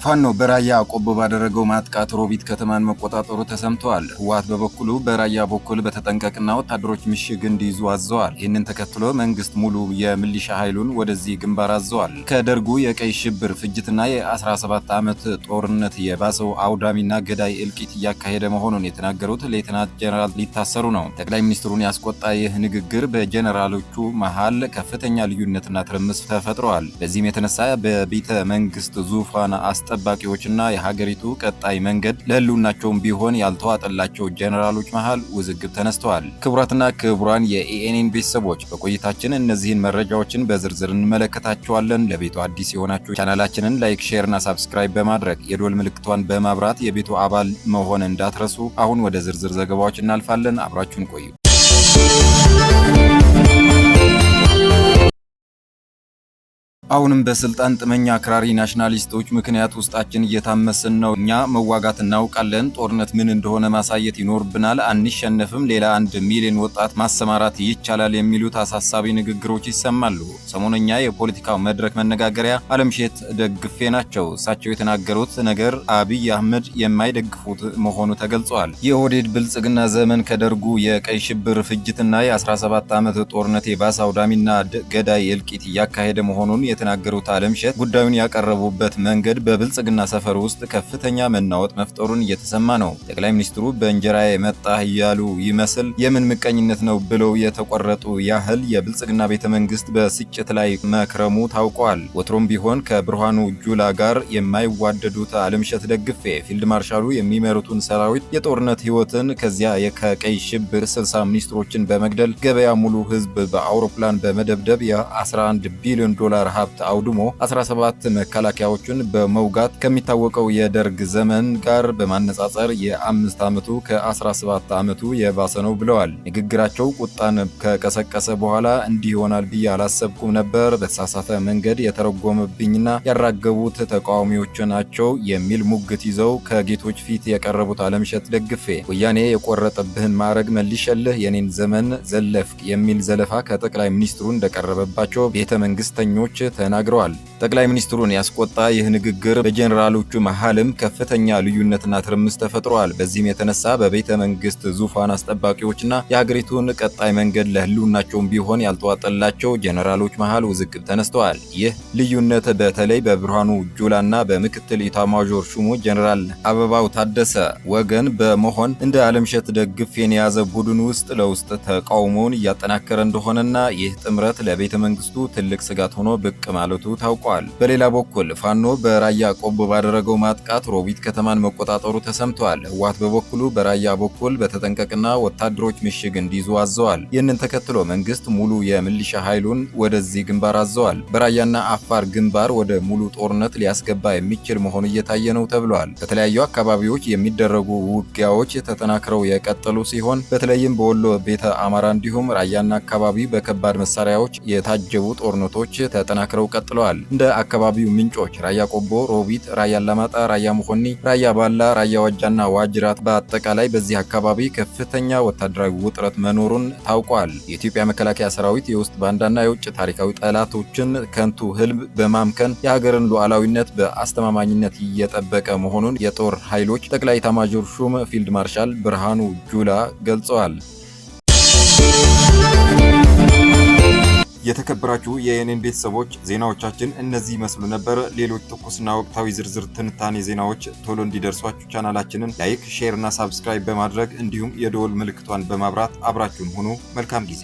ፋኖ በራያ ቆቦ ባደረገው ማጥቃት ሮቢት ከተማን መቆጣጠሩ ተሰምቷል። ህወሓት በበኩሉ በራያ በኩል በተጠንቀቅና ወታደሮች ምሽግ እንዲይዙ አዘዋል። ይህንን ተከትሎ መንግስት ሙሉ የሚሊሻ ኃይሉን ወደዚህ ግንባር አዘዋል። ከደርጉ የቀይ ሽብር ፍጅትና የ17 ዓመት ጦርነት የባሰው አውዳሚና ገዳይ እልቂት እያካሄደ መሆኑን የተናገሩት ሌተናንት ጀነራል ሊታሰሩ ነው። ጠቅላይ ሚኒስትሩን ያስቆጣ ይህ ንግግር በጀነራሎቹ መሃል ከፍተኛ ልዩነትና ትርምስ ተፈጥሯል። በዚህም የተነሳ በቤተ መንግስት ዙፋን ጠባቂዎችና የሀገሪቱ ቀጣይ መንገድ ለህልውናቸውም ቢሆን ያልተዋጠላቸው ጀነራሎች መሃል ውዝግብ ተነስተዋል። ክቡራትና ክቡራን የኢኤንኤን ቤተሰቦች በቆይታችን እነዚህን መረጃዎችን በዝርዝር እንመለከታቸዋለን። ለቤቱ አዲስ የሆናችሁ ቻናላችንን ላይክ፣ ሼር እና ሳብስክራይብ በማድረግ የዶል ምልክቷን በማብራት የቤቱ አባል መሆን እንዳትረሱ። አሁን ወደ ዝርዝር ዘገባዎች እናልፋለን። አብራችሁን ቆዩ። አሁንም በስልጣን ጥመኛ አክራሪ ናሽናሊስቶች ምክንያት ውስጣችን እየታመስን ነው። እኛ መዋጋት እናውቃለን። ጦርነት ምን እንደሆነ ማሳየት ይኖርብናል። አንሸነፍም። ሌላ 1 ሚሊዮን ወጣት ማሰማራት ይቻላል የሚሉት አሳሳቢ ንግግሮች ይሰማሉ። ሰሞነኛ የፖለቲካው መድረክ መነጋገሪያ አለምሸት ደግፌ ናቸው። እሳቸው የተናገሩት ነገር አብይ አህመድ የማይደግፉት መሆኑ ተገልጿል። የኦህዴድ ብልጽግና ዘመን ከደርጉ የቀይ ሽብር ፍጅትና የ17 ዓመት ጦርነት የባሰ አውዳሚና ገዳይ እልቂት እያካሄደ መሆኑን የተናገሩት አለምሸት ጉዳዩን ያቀረቡበት መንገድ በብልጽግና ሰፈር ውስጥ ከፍተኛ መናወጥ መፍጠሩን እየተሰማ ነው። ጠቅላይ ሚኒስትሩ በእንጀራ የመጣ እያሉ ይመስል የምን ምቀኝነት ነው ብለው የተቆረጡ ያህል የብልጽግና ቤተ መንግስት በስጭት ላይ መክረሙ ታውቋል። ወትሮም ቢሆን ከብርሃኑ ጁላ ጋር የማይዋደዱት አለምሸት ደግፌ ፊልድ ማርሻሉ የሚመሩትን ሰራዊት የጦርነት ህይወትን ከዚያ ከቀይ ሽብር 60 ሚኒስትሮችን በመግደል ገበያ ሙሉ ህዝብ በአውሮፕላን በመደብደብ የ11 ቢሊዮን ዶላር ሀብት አውድሞ 17 መከላከያዎችን በመውጋት ከሚታወቀው የደርግ ዘመን ጋር በማነጻጸር የ5 ዓመቱ ከ17 ዓመቱ የባሰ ነው ብለዋል። ንግግራቸው ቁጣን ከቀሰቀሰ በኋላ እንዲህ ይሆናል ብዬ አላሰብኩም ነበር፣ በተሳሳተ መንገድ የተረጎመብኝና ያራገቡት ተቃዋሚዎች ናቸው የሚል ሙግት ይዘው ከጌቶች ፊት የቀረቡት አለምሸት ደግፌ ወያኔ የቆረጠብህን ማዕረግ መልሸልህ የኔን ዘመን ዘለፍክ የሚል ዘለፋ ከጠቅላይ ሚኒስትሩ እንደቀረበባቸው ቤተ መንግስተኞች ተናግረዋል። ጠቅላይ ሚኒስትሩን ያስቆጣ ይህ ንግግር በጀነራሎቹ መሃልም ከፍተኛ ልዩነትና ትርምስ ተፈጥሯል። በዚህም የተነሳ በቤተ መንግስት ዙፋን አስጠባቂዎችና የሀገሪቱን ቀጣይ መንገድ ለህልውናቸውም ቢሆን ያልተዋጠላቸው ጀነራሎች መሃል ውዝግብ ተነስተዋል። ይህ ልዩነት በተለይ በብርሃኑ ጁላና በምክትል ኢታማዦር ሹሙ ጀነራል አበባው ታደሰ ወገን በመሆን እንደ አለምሸት ደግፌን የያዘ ቡድን ውስጥ ለውስጥ ተቃውሞውን እያጠናከረ እንደሆነና ይህ ጥምረት ለቤተ መንግስቱ ትልቅ ስጋት ሆኖ ብቅ ማለቱ ታውቋል። በሌላ በኩል ፋኖ በራያ ቆቦ ባደረገው ማጥቃት ሮቢት ከተማን መቆጣጠሩ ተሰምቷል። ህወሓት በበኩሉ በራያ በኩል በተጠንቀቅና ወታደሮች ምሽግ እንዲይዙ አዘዋል። ይህንን ተከትሎ መንግስት ሙሉ የሚሊሻ ኃይሉን ወደዚህ ግንባር አዘዋል። በራያና አፋር ግንባር ወደ ሙሉ ጦርነት ሊያስገባ የሚችል መሆኑ እየታየ ነው ተብሏል። በተለያዩ አካባቢዎች የሚደረጉ ውጊያዎች ተጠናክረው የቀጠሉ ሲሆን በተለይም በወሎ ቤተ አማራ እንዲሁም ራያና አካባቢ በከባድ መሳሪያዎች የታጀቡ ጦርነቶች ተጠናክረው ቀጥለዋል። እንደ አካባቢው ምንጮች ራያ ቆቦ፣ ሮቢት፣ ራያ አላማጣ፣ ራያ መኮኒ፣ ራያ ባላ፣ ራያ ዋጃና ዋጅራት በአጠቃላይ በዚህ አካባቢ ከፍተኛ ወታደራዊ ውጥረት መኖሩን ታውቋል። የኢትዮጵያ መከላከያ ሰራዊት የውስጥ ባንዳና የውጭ ታሪካዊ ጠላቶችን ከንቱ ህልም በማምከን የሀገርን ሉዓላዊነት በአስተማማኝነት እየጠበቀ መሆኑን የጦር ኃይሎች ጠቅላይ ኤታማዦር ሹም ፊልድ ማርሻል ብርሃኑ ጁላ ገልጸዋል። የተከበራችሁ የኢኤንኤን ቤተሰቦች ዜናዎቻችን እነዚህ ይመስሉ ነበር። ሌሎች ትኩስና ወቅታዊ ዝርዝር ትንታኔ ዜናዎች ቶሎ እንዲደርሷችሁ ቻናላችንን ላይክ፣ ሼር እና ሳብስክራይብ በማድረግ እንዲሁም የደወል ምልክቷን በማብራት አብራችሁን ሁኑ። መልካም ጊዜ